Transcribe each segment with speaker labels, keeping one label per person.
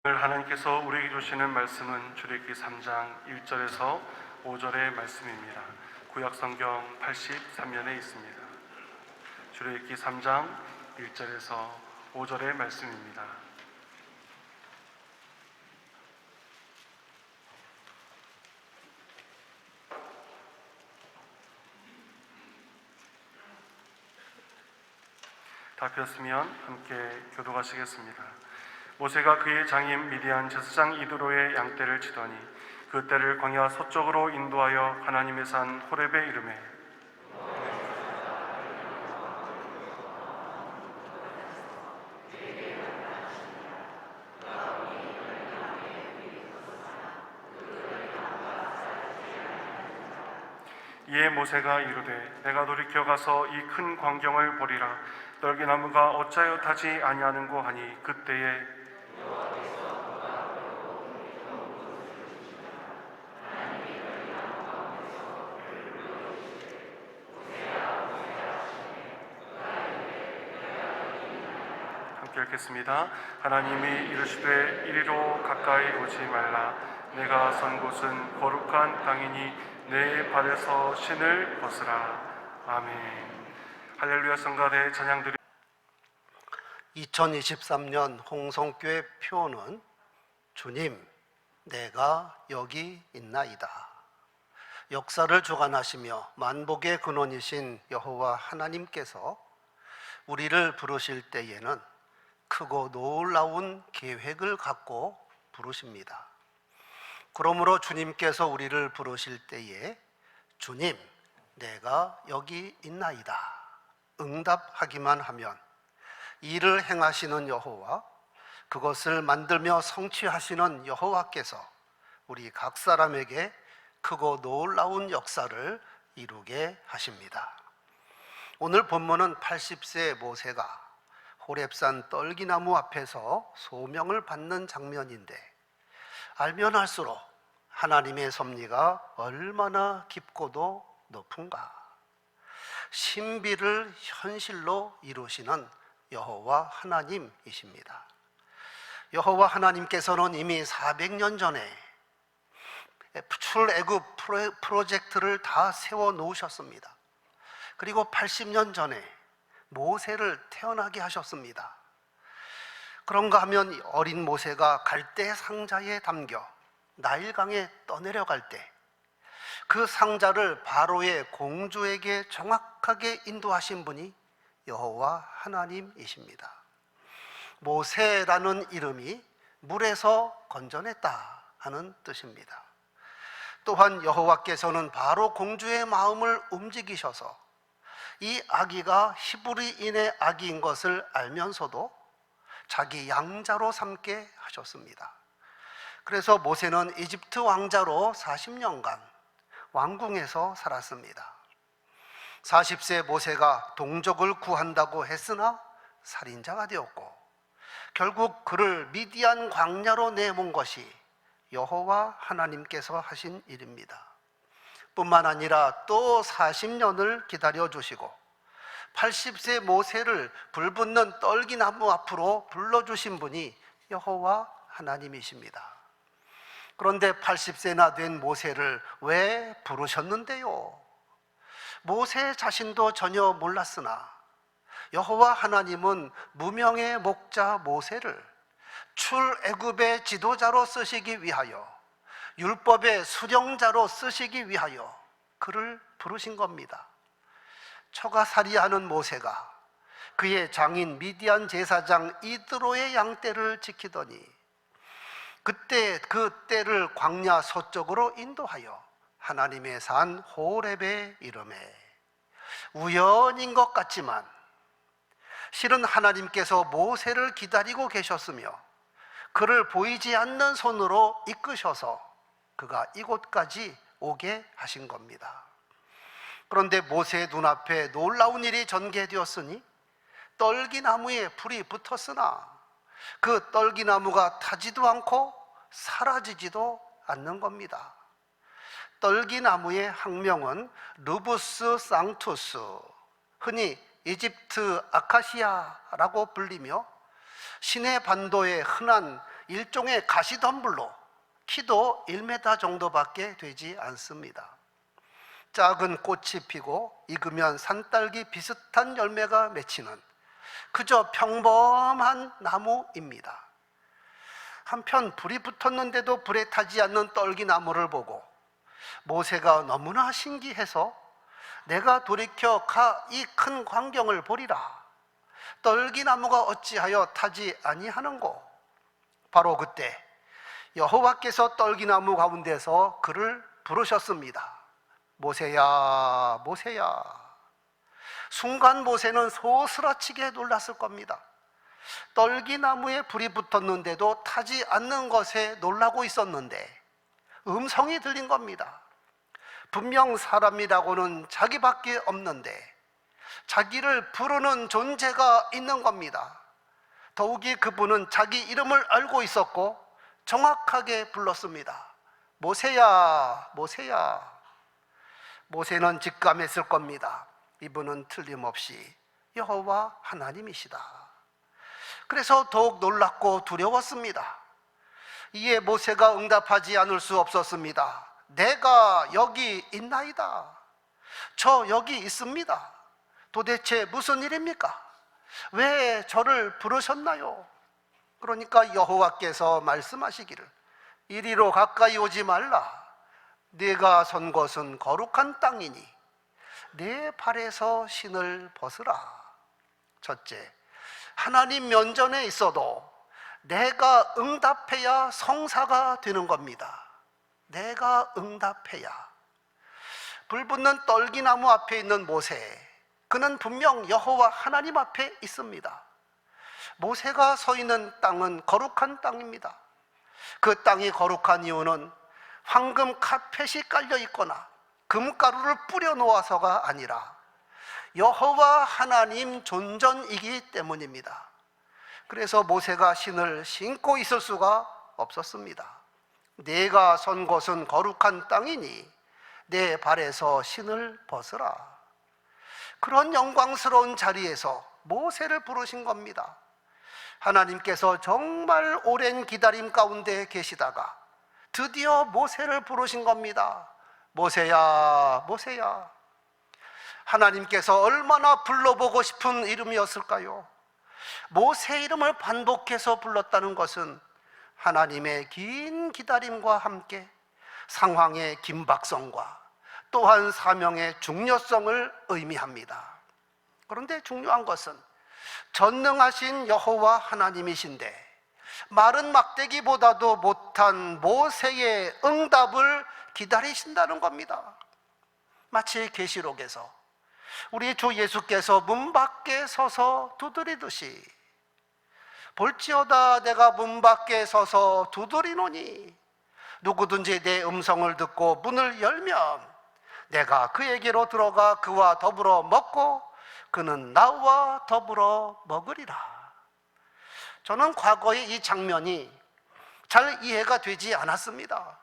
Speaker 1: 오늘 하나님께서 우리에게 주시는 말씀은 출애굽기 3장 1절에서 5절의 말씀입니다. 구약성경 83면에 있습니다. 출애굽기 3장 1절에서 5절의 말씀입니다. 다 폈으면 함께 교독하시겠습니다. 모세가 그의 장인 미디안 제사장 이드로의 양떼를 치더니 그 떼를 광야 서쪽으로 인도하여 하나님의 산 호렙에 이르매 이에 모세가 이르되 내가 돌이켜 가서 이 큰 광경을 보리라. 떨기나무가 어찌하여 타지 아니하는고 하니 그때에 함께 읽겠습니다. 하나님이 이르시되 이리로 가까이 오지 말라. 내가 선 곳은 거룩한 땅이니 내 발에서 신을 벗으라. 아멘. 할렐루야. 성가대 찬양드리
Speaker 2: 2023년 홍성교회 표어는 주님, 내가 여기 있나이다. 역사를 주관하시며 만복의 근원이신 여호와 하나님께서 우리를 부르실 때에는 크고 놀라운 계획을 갖고 부르십니다. 그러므로 주님께서 우리를 부르실 때에 주님, 내가 여기 있나이다 응답하기만 하면 이를 행하시는 여호와, 그것을 만들며 성취하시는 여호와께서 우리 각 사람에게 크고 놀라운 역사를 이루게 하십니다. 오늘 본문은 80세 모세가 호렙산 떨기나무 앞에서 소명을 받는 장면인데, 알면 알수록 하나님의 섭리가 얼마나 깊고도 높은가. 신비를 현실로 이루시는 여호와 하나님이십니다. 여호와 하나님께서는 이미 400년 전에 출애굽 프로젝트를 다 세워 놓으셨습니다. 그리고 80년 전에 모세를 태어나게 하셨습니다. 그런가 하면 어린 모세가 갈대 상자에 담겨 나일강에 떠내려갈 때 그 상자를 바로의 공주에게 정확하게 인도하신 분이 여호와 하나님이십니다. 모세라는 이름이 물에서 건져냈다 하는 뜻입니다. 또한 여호와께서는 바로 공주의 마음을 움직이셔서 이 아기가 히브리인의 아기인 것을 알면서도 자기 양자로 삼게 하셨습니다. 그래서 모세는 이집트 왕자로 40년간 왕궁에서 살았습니다. 40세 모세가 동족을 구한다고 했으나 살인자가 되었고, 결국 그를 미디안 광야로 내몬 것이 여호와 하나님께서 하신 일입니다. 뿐만 아니라 또 40년을 기다려 주시고 80세 모세를 불붙는 떨기나무 앞으로 불러주신 분이 여호와 하나님이십니다. 그런데 80세나 된 모세를 왜 부르셨는데요? 모세 자신도 전혀 몰랐으나 여호와 하나님은 무명의 목자 모세를 출애굽의 지도자로 쓰시기 위하여, 율법의 수령자로 쓰시기 위하여 그를 부르신 겁니다. 처가살이하는 모세가 그의 장인 미디안 제사장 이드로의 양떼를 지키더니 그때 그 떼를 광야 서쪽으로 인도하여 하나님의 산 호렙에 이르매, 우연인 것 같지만 실은 하나님께서 모세를 기다리고 계셨으며 그를 보이지 않는 손으로 이끄셔서 그가 이곳까지 오게 하신 겁니다. 그런데 모세의 눈앞에 놀라운 일이 전개되었으니 떨기나무에 불이 붙었으나 그 떨기나무가 타지도 않고 사라지지도 않는 겁니다. 떨기나무의 학명은 루부스 상투스, 흔히 이집트 아카시아라고 불리며 시내 반도의 흔한 일종의 가시덤불로 키도 1m 정도밖에 되지 않습니다. 작은 꽃이 피고 익으면 산딸기 비슷한 열매가 맺히는 그저 평범한 나무입니다. 한편 불이 붙었는데도 불에 타지 않는 떨기나무를 보고 모세가 너무나 신기해서 내가 돌이켜 가 이 큰 광경을 보리라. 떨기나무가 어찌하여 타지 아니하는고. 바로 그때 여호와께서 떨기나무 가운데서 그를 부르셨습니다. 모세야, 모세야. 순간 모세는 소스라치게 놀랐을 겁니다. 떨기나무에 불이 붙었는데도 타지 않는 것에 놀라고 있었는데 음성이 들린 겁니다. 분명 사람이라고는 자기밖에 없는데 자기를 부르는 존재가 있는 겁니다. 더욱이 그분은 자기 이름을 알고 있었고 정확하게 불렀습니다. 모세야, 모세야. 모세는 직감했을 겁니다. 이분은 틀림없이 여호와 하나님이시다. 그래서 더욱 놀랍고 두려웠습니다. 이에 모세가 응답하지 않을 수 없었습니다. 내가 여기 있나이다. 저 여기 있습니다. 도대체 무슨 일입니까? 왜 저를 부르셨나요? 그러니까 여호와께서 말씀하시기를 이리로 가까이 오지 말라. 네가 선 곳은 거룩한 땅이니 네 발에서 신을 벗으라. 첫째, 하나님 면전에 있어도 내가 응답해야 성사가 되는 겁니다. 내가 응답해야. 불붙는 떨기나무 앞에 있는 모세, 그는 분명 여호와 하나님 앞에 있습니다. 모세가 서 있는 땅은 거룩한 땅입니다. 그 땅이 거룩한 이유는 황금 카펫이 깔려 있거나 금가루를 뿌려 놓아서가 아니라 여호와 하나님 존전이기 때문입니다. 그래서 모세가 신을 신고 있을 수가 없었습니다. 내가 선 곳은 거룩한 땅이니 내 발에서 신을 벗으라. 그런 영광스러운 자리에서 모세를 부르신 겁니다. 하나님께서 정말 오랜 기다림 가운데 계시다가 드디어 모세를 부르신 겁니다. 모세야, 모세야. 하나님께서 얼마나 불러보고 싶은 이름이었을까요? 모세 이름을 반복해서 불렀다는 것은 하나님의 긴 기다림과 함께 상황의 긴박성과 또한 사명의 중요성을 의미합니다. 그런데 중요한 것은 전능하신 여호와 하나님이신데 마른 막대기보다도 못한 모세의 응답을 기다리신다는 겁니다. 마치 계시록에서 우리 주 예수께서 문 밖에 서서 두드리듯이 볼지어다 내가 문 밖에 서서 두드리노니 누구든지 내 음성을 듣고 문을 열면 내가 그에게로 들어가 그와 더불어 먹고 그는 나와 더불어 먹으리라. 저는 과거에 이 장면이 잘 이해가 되지 않았습니다.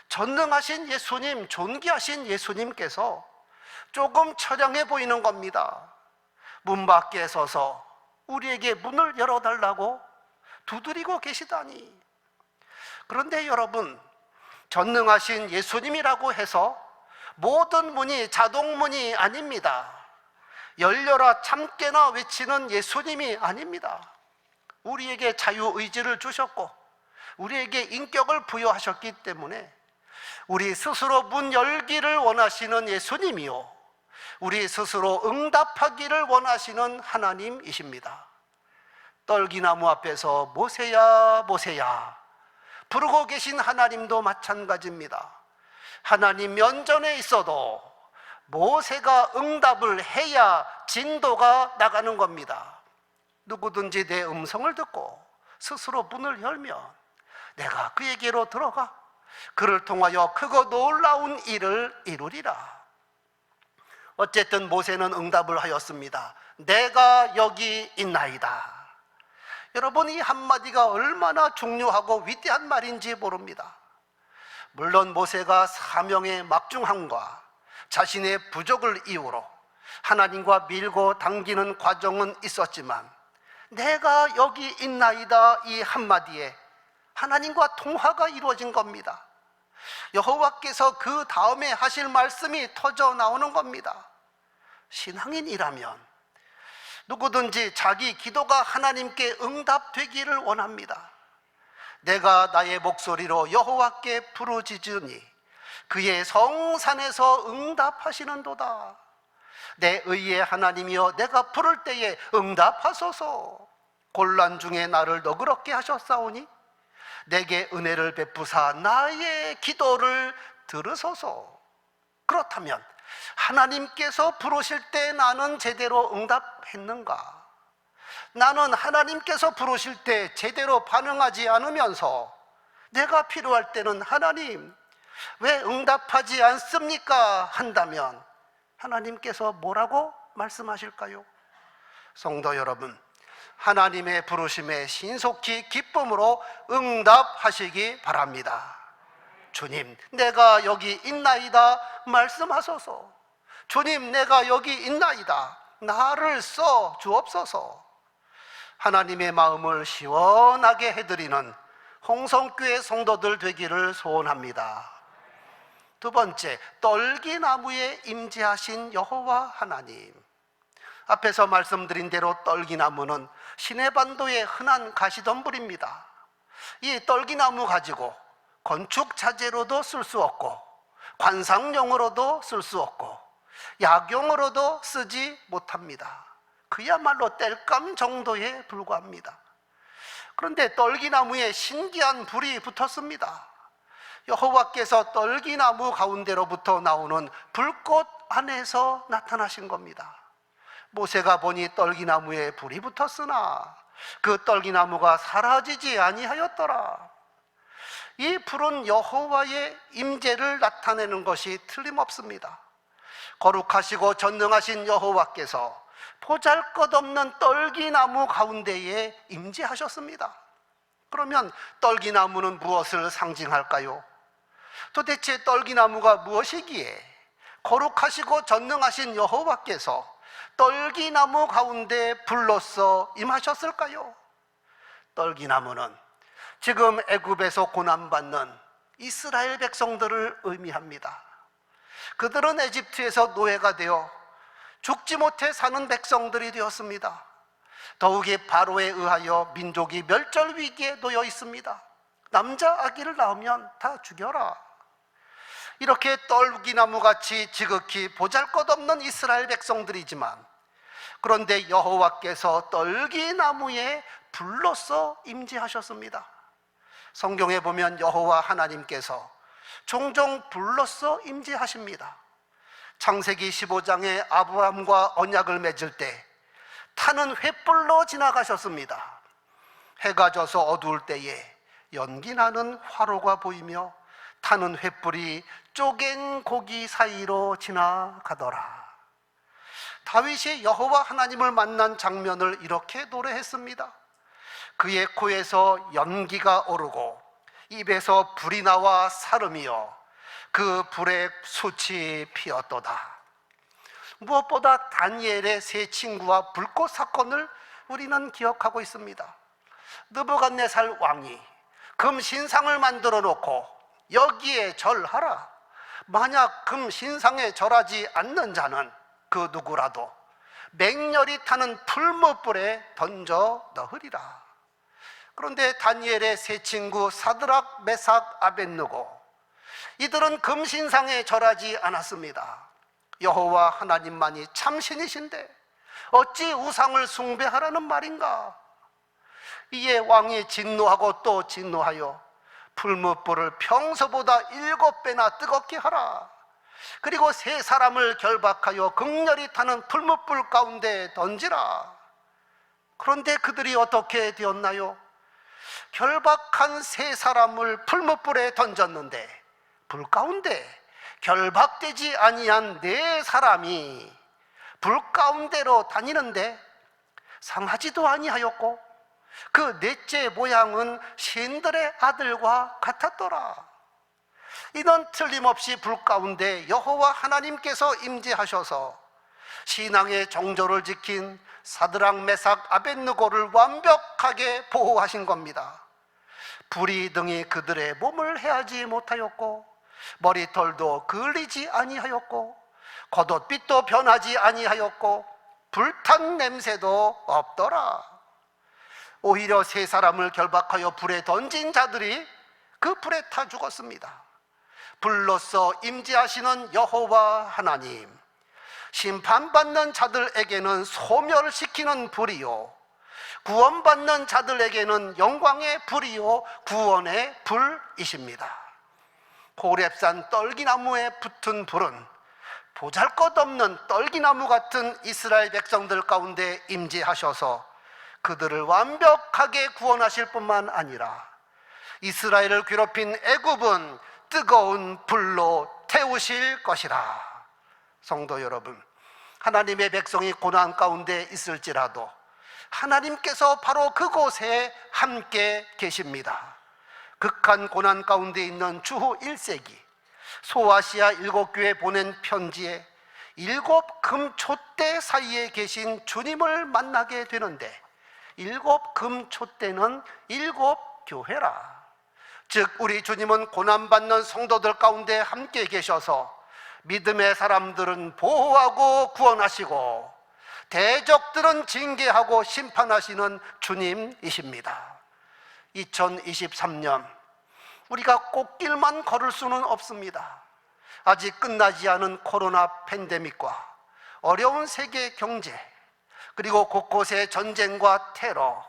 Speaker 2: 전능하신 예수님, 존귀하신 예수님께서 조금 처량해 보이는 겁니다. 문 밖에 서서 우리에게 문을 열어달라고 두드리고 계시다니. 그런데 여러분, 전능하신 예수님이라고 해서 모든 문이 자동문이 아닙니다. 열려라 참깨나 외치는 예수님이 아닙니다. 우리에게 자유의지를 주셨고 우리에게 인격을 부여하셨기 때문에 우리 스스로 문 열기를 원하시는 예수님이요, 우리 스스로 응답하기를 원하시는 하나님이십니다. 떨기나무 앞에서 모세야 모세야 부르고 계신 하나님도 마찬가지입니다. 하나님 면전에 있어도 모세가 응답을 해야 진도가 나가는 겁니다. 누구든지 내 음성을 듣고 스스로 문을 열면 내가 그에게로 들어가 그를 통하여 크고 놀라운 일을 이루리라. 어쨌든 모세는 응답을 하였습니다. 내가 여기 있나이다. 여러분, 이 한마디가 얼마나 중요하고 위대한 말인지 모릅니다. 물론 모세가 사명의 막중함과 자신의 부족을 이유로 하나님과 밀고 당기는 과정은 있었지만 내가 여기 있나이다 이 한마디에 하나님과 통화가 이루어진 겁니다. 여호와께서 그 다음에 하실 말씀이 터져 나오는 겁니다. 신앙인이라면 누구든지 자기 기도가 하나님께 응답되기를 원합니다. 내가 나의 목소리로 여호와께 부르짖으니 그의 성산에서 응답하시는도다. 내 의의 하나님이여, 내가 부를 때에 응답하소서. 곤란 중에 나를 너그럽게 하셨사오니 내게 은혜를 베푸사 나의 기도를 들으소서. 그렇다면 하나님께서 부르실 때 나는 제대로 응답했는가? 나는 하나님께서 부르실 때 제대로 반응하지 않으면서 내가 필요할 때는 하나님 왜 응답하지 않습니까? 한다면 하나님께서 뭐라고 말씀하실까요? 성도 여러분, 하나님의 부르심에 신속히 기쁨으로 응답하시기 바랍니다. 주님, 내가 여기 있나이다 말씀하소서. 주님, 내가 여기 있나이다, 나를 써 주옵소서. 하나님의 마음을 시원하게 해드리는 홍성교회 성도들 되기를 소원합니다. 두 번째, 떨기나무에 임재하신 여호와 하나님. 앞에서 말씀드린 대로 떨기나무는 시내반도의 흔한 가시덤불입니다. 이 떨기나무 가지고 건축 자재로도 쓸 수 없고 관상용으로도 쓸 수 없고 약용으로도 쓰지 못합니다. 그야말로 땔감 정도에 불과합니다. 그런데 떨기나무에 신기한 불이 붙었습니다. 여호와께서 떨기나무 가운데로부터 나오는 불꽃 안에서 나타나신 겁니다. 모세가 보니 떨기나무에 불이 붙었으나 그 떨기나무가 사라지지 아니하였더라. 이 불은 여호와의 임재를 나타내는 것이 틀림없습니다. 거룩하시고 전능하신 여호와께서 보잘것없는 떨기나무 가운데에 임재하셨습니다. 그러면 떨기나무는 무엇을 상징할까요? 도대체 떨기나무가 무엇이기에 거룩하시고 전능하신 여호와께서 떨기나무 가운데 불로써 임하셨을까요? 떨기나무는 지금 애굽에서 고난받는 이스라엘 백성들을 의미합니다. 그들은 에집트에서 노예가 되어 죽지 못해 사는 백성들이 되었습니다. 더욱이 바로에 의하여 민족이 멸절 위기에 놓여 있습니다. 남자 아기를 낳으면 다 죽여라. 이렇게 떨기나무같이 지극히 보잘것없는 이스라엘 백성들이지만, 그런데 여호와께서 떨기나무에 불로써 임재하셨습니다. 성경에 보면 여호와 하나님께서 종종 불로써 임재하십니다. 창세기 15장에 아브라함과 언약을 맺을 때 타는 횃불로 지나가셨습니다. 해가 져서 어두울 때에 연기나는 화로가 보이며 타는 횃불이 쪼갠 고기 사이로 지나가더라. 다윗이 여호와 하나님을 만난 장면을 이렇게 노래했습니다. 그의 코에서 연기가 오르고 입에서 불이 나와 사름이여 그 불에 숯이 피었도다. 무엇보다 다니엘의 세 친구와 불꽃 사건을 우리는 기억하고 있습니다. 느부갓네살 왕이 금 신상을 만들어 놓고 여기에 절하라. 만약 금 신상에 절하지 않는 자는 그 누구라도 맹렬히 타는 풀무불에 던져 넣으리라. 그런데 다니엘의 세 친구 사드락, 메삭, 아벳느고, 이들은 금신상에 절하지 않았습니다. 여호와 하나님만이 참신이신데 어찌 우상을 숭배하라는 말인가? 이에 왕이 진노하고 또 진노하여 풀무불을 평소보다 7배나 뜨겁게 하라. 그리고 세 사람을 결박하여 극렬히 타는 풀무불 가운데 던지라. 그런데 그들이 어떻게 되었나요? 결박한 세 사람을 풀무불에 던졌는데 불 가운데 결박되지 아니한 네 사람이 불 가운데로 다니는데 상하지도 아니하였고 그 넷째 모양은 신들의 아들과 같았더라. 이는 틀림없이 불 가운데 여호와 하나님께서 임재하셔서 신앙의 정조를 지킨 사드락, 메삭, 아벳느고를 완벽하게 보호하신 겁니다. 불이 등이 그들의 몸을 해하지 못하였고 머리털도 그을리지 아니하였고 겉옷빛도 변하지 아니하였고 불탄 냄새도 없더라. 오히려 세 사람을 결박하여 불에 던진 자들이 그 불에 타 죽었습니다. 불로써 임재하시는 여호와 하나님, 심판받는 자들에게는 소멸시키는 불이요 구원받는 자들에게는 영광의 불이요 구원의 불이십니다. 호렙산 떨기나무에 붙은 불은 보잘것없는 떨기나무 같은 이스라엘 백성들 가운데 임재하셔서 그들을 완벽하게 구원하실 뿐만 아니라 이스라엘을 괴롭힌 애굽은 뜨거운 불로 태우실 것이라. 성도 여러분, 하나님의 백성이 고난 가운데 있을지라도 하나님께서 바로 그곳에 함께 계십니다. 극한 고난 가운데 있는 주후 1세기 소아시아 7교회 보낸 편지에 7 금초대 사이에 계신 주님을 만나게 되는데 7 금초대는 7 교회라. 즉 우리 주님은 고난받는 성도들 가운데 함께 계셔서 믿음의 사람들은 보호하고 구원하시고 대적들은 징계하고 심판하시는 주님이십니다. 2023년 우리가 꽃길만 걸을 수는 없습니다. 아직 끝나지 않은 코로나 팬데믹과 어려운 세계 경제, 그리고 곳곳의 전쟁과 테러,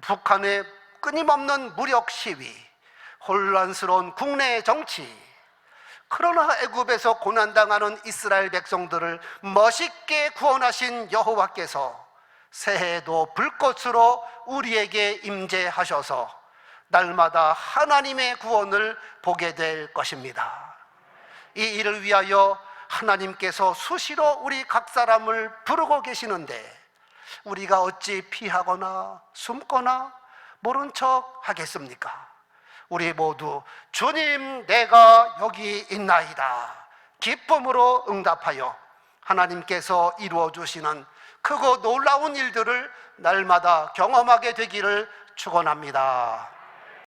Speaker 2: 북한의 끊임없는 무력 시위, 혼란스러운 국내 정치, 그러나 애굽에서 고난당하는 이스라엘 백성들을 멋있게 구원하신 여호와께서 새해에도 불꽃으로 우리에게 임재하셔서 날마다 하나님의 구원을 보게 될 것입니다. 이 일을 위하여 하나님께서 수시로 우리 각 사람을 부르고 계시는데 우리가 어찌 피하거나 숨거나 모른 척 하겠습니까? 우리 모두 주님 내가 여기 있나이다 기쁨으로 응답하여 하나님께서 이루어 주시는 크고 놀라운 일들을 날마다 경험하게 되기를 축원합니다.